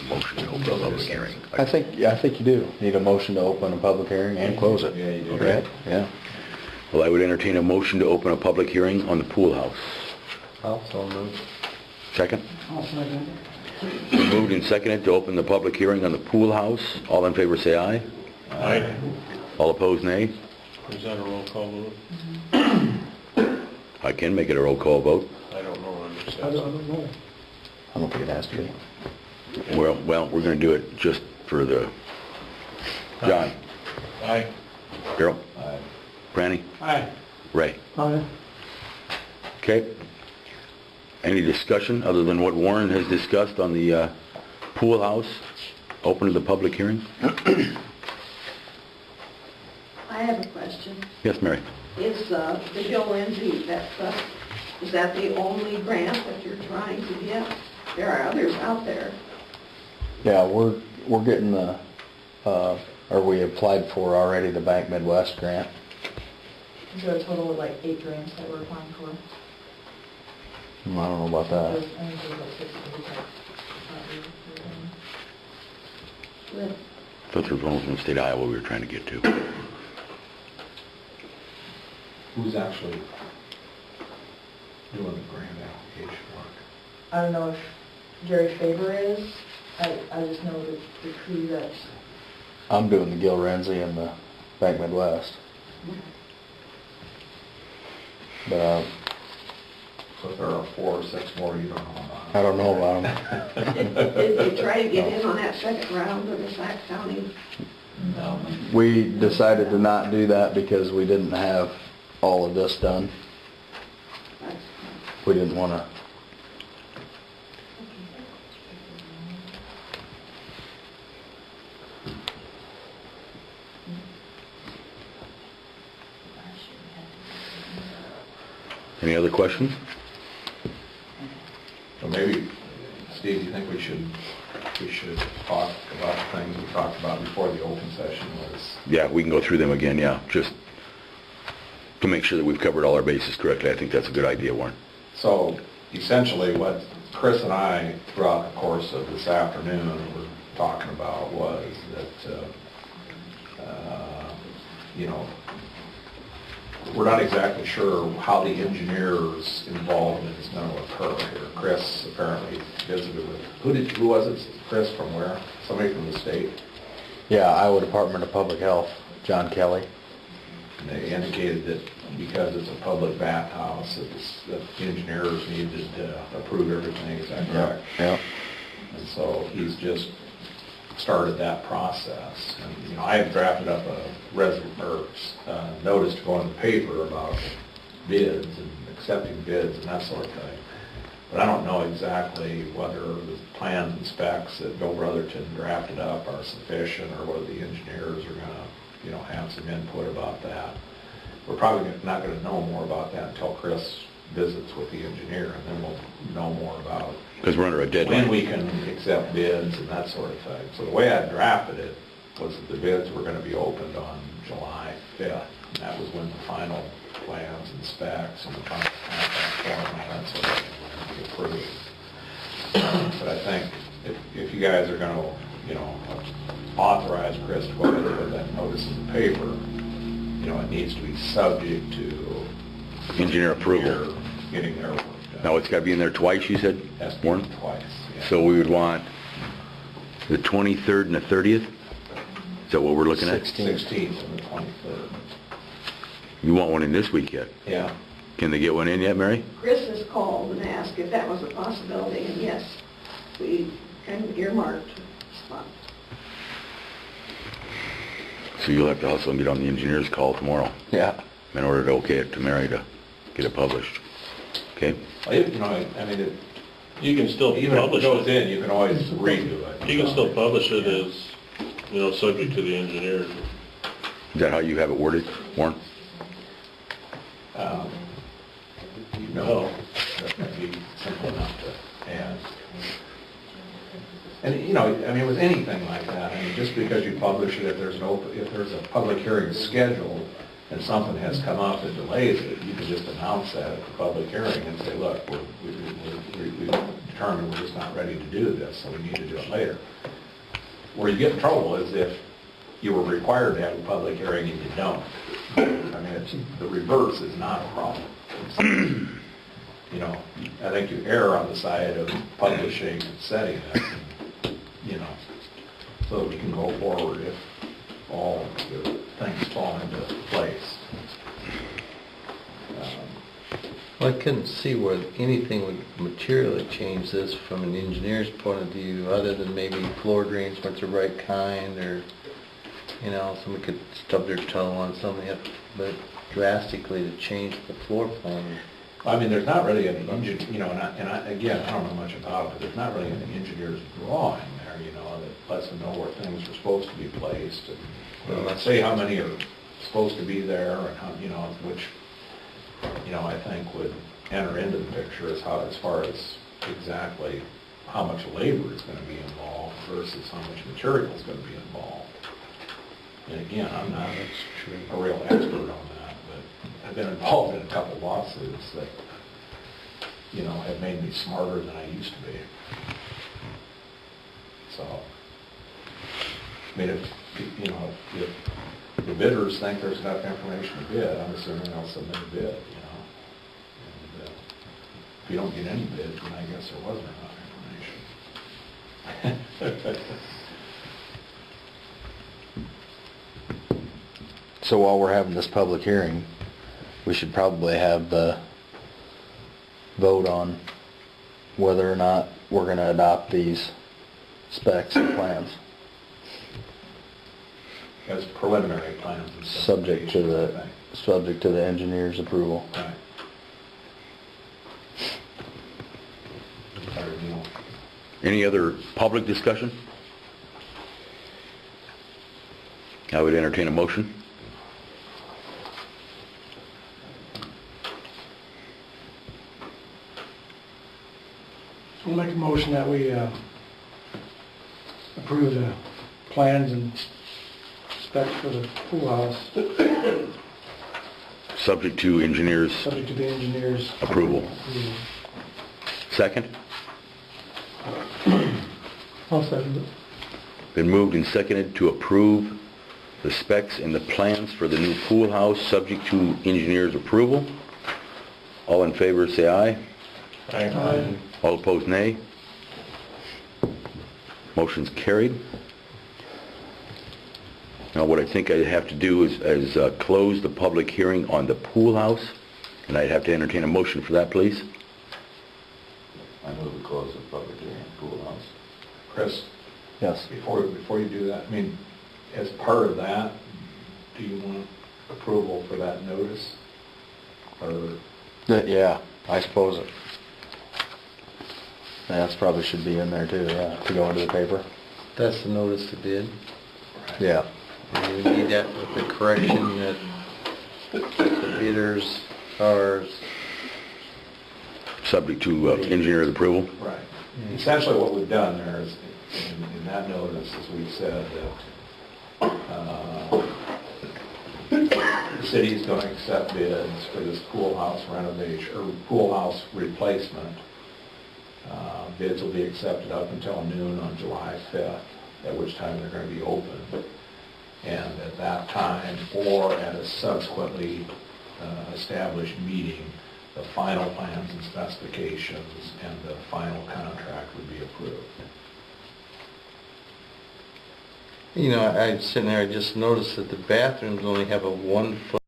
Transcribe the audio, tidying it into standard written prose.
motion to open a public hearing. I think you do need a motion to open a public hearing and close it. Yeah, you do. Okay, yeah. Well, I would entertain a motion to open a public hearing on the pool house. Also move. Second? I'll second. Moved and seconded to open the public hearing on the pool house. All in favor say aye. Aye. All opposed nay. Is that a roll call vote? I can make it a roll call vote. I don't know. I'm just I asking. don't know. I don't think it has to be. Well, we're going to do it just for the... John? Aye. Darrell? Aye. Franny? Aye. Ray? Aye. Okay. Any discussion other than what Warren has discussed on the pool house? Open to the public hearing? I have a question. Yes, Mary? Is the Bill Lindsay, is that the only grant that you're trying to get? There are others out there. Yeah, we're getting the, or we applied for already the Bank Midwest grant. Is there a total of like 8 grants that we're applying for? I don't know about that. I think there's like 6 that we have. With I thought there was one from the state of Iowa we were trying to get to. Who's actually doing the grant application work? I don't know if Gary Faber is. I just know the crew that's... I'm doing the Gil Renzi and the Bank Midwest. But So if there are 4 or 6 more, you don't know about. I don't know about them. did they try to get in on that second round of the Sac County? No. We decided to not do that because we didn't have all of this done. We didn't want to. Any other questions? So maybe, Steve, you think we should talk about the things we talked about before the open session was? Yeah, we can go through them again, yeah. Just to make sure that we've covered all our bases correctly. I think that's a good idea, Warren. So essentially what Chris and I throughout the course of this afternoon were talking about was that, we're not exactly sure how the engineers involvement is going to occur here. Chris apparently visited with, who was it? Chris from where? Somebody from the state? Yeah, Iowa Department of Public Health, John Kelly. And they indicated that because it's a public bathhouse, that the engineers needed to approve everything, is that correct? Yeah. And so he's just started that process. And, I had drafted up a notice to go in the paper about bids and accepting bids and that sort of thing. But I don't know exactly whether the plans and specs that Bill Brotherton drafted up are sufficient or whether the engineers are going to, have some input about that. We're probably not going to know more about that until Chris visits with the engineer, and then we'll know more about Because we're under a deadline. when we can accept bids and that sort of thing. So the way I drafted it was that the bids were going to be opened on July 5th. And that was when the final plans and specs and the final contract form and that sort of thing were going to be approved. But I think if you guys are going to, authorize Chris to go ahead and put that notice in the paper, it needs to be subject to Engineer approval. getting their work done. Now, it's got to be in there twice, you said, Has to be Warren? twice. Yeah. So we would want the 23rd and the 30th? Is that what we're looking at? 16th and the 23rd. You want one in this week yet? Yeah. Can they get one in yet, Mary? Chris has called and asked if that was a possibility, and yes, we kind of earmarked spots. So you'll have to hustle and get on the engineer's call tomorrow Yeah. in order to okay it to Mary to get it published. Okay? You can still Even if it publish goes it. in, you can always redo it. You can still publish it as, subject to the engineers. Is that how you have it worded, Warren? No, that might be simple enough to add. And, with anything like that, just because you publish it, if there's a public hearing scheduled and something has come up that delays it, you can just announce that at the public hearing and say, look, we're determined we're just not ready to do this, so we need to do it later. Where you get in trouble is if you were required to have a public hearing and you don't. I mean, the reverse is not a problem. You know, I think you err on the side of publishing and setting it, you know, so that we can go forward if all the things fall into place. Well, I couldn't see where anything would materially change this from an engineer's point of view, other than maybe floor drains weren't the right kind, or, you know, somebody could stub their toe on something, but drastically to change the floor plan. I mean, there's not really any you know, again, I don't know much about it, but there's not really any engineer's drawing there, you know, that lets them know where things are supposed to be placed, and, Well, let's say how many are supposed to be there, and how, you know, which, you know, I think would enter into the picture as far as exactly how much labor is going to be involved versus how much material is going to be involved. And again, I'm not a real expert on that, but I've been involved in a couple lawsuits that, you know, have made me smarter than I used to be. So, I mean, if, you know, if the bidders think there's enough information to bid, I'm assuming they'll submit a bid, you know. And if you don't get any bids, then I guess there wasn't enough information. So while we're having this public hearing, we should probably have the vote on whether or not we're gonna adopt these specs and plans, As preliminary plans and subject to the engineer's approval. Right. Sorry, Neil. Any other public discussion? I would entertain a motion. I'll make a motion that we approve the plans and specs for the pool house, Subject to engineers' subject to the engineer's approval. Second? I'll second it. Been moved and seconded to approve the specs and the plans for the new pool house, subject to engineers' approval. All in favor, say aye. Aye. All opposed, nay. Motion's carried. Now, what I think I'd have to do is close the public hearing on the pool house, and I'd have to entertain a motion for that, please. I move to close the public hearing, pool house. Chris, Yes. before you do that, I mean, as part of that, do you want approval for that notice? Or, Yeah, I suppose it. That's probably should be in there too, yeah, to go into the paper. That's the notice to bid. Yeah. And we need that with the correction that the bidders are, Subject to engineer's approval. right. Essentially what we've done there is, in that notice, is we've said that the city's going to accept bids for this pool house renovation, or pool house replacement. Bids will be accepted up until noon on July 5th, at which time they're going to be open. And at that time, or at a subsequently established meeting, the final plans and specifications and the final contract would be approved. you know, I sitting there, I just noticed that the bathrooms only have a 1 foot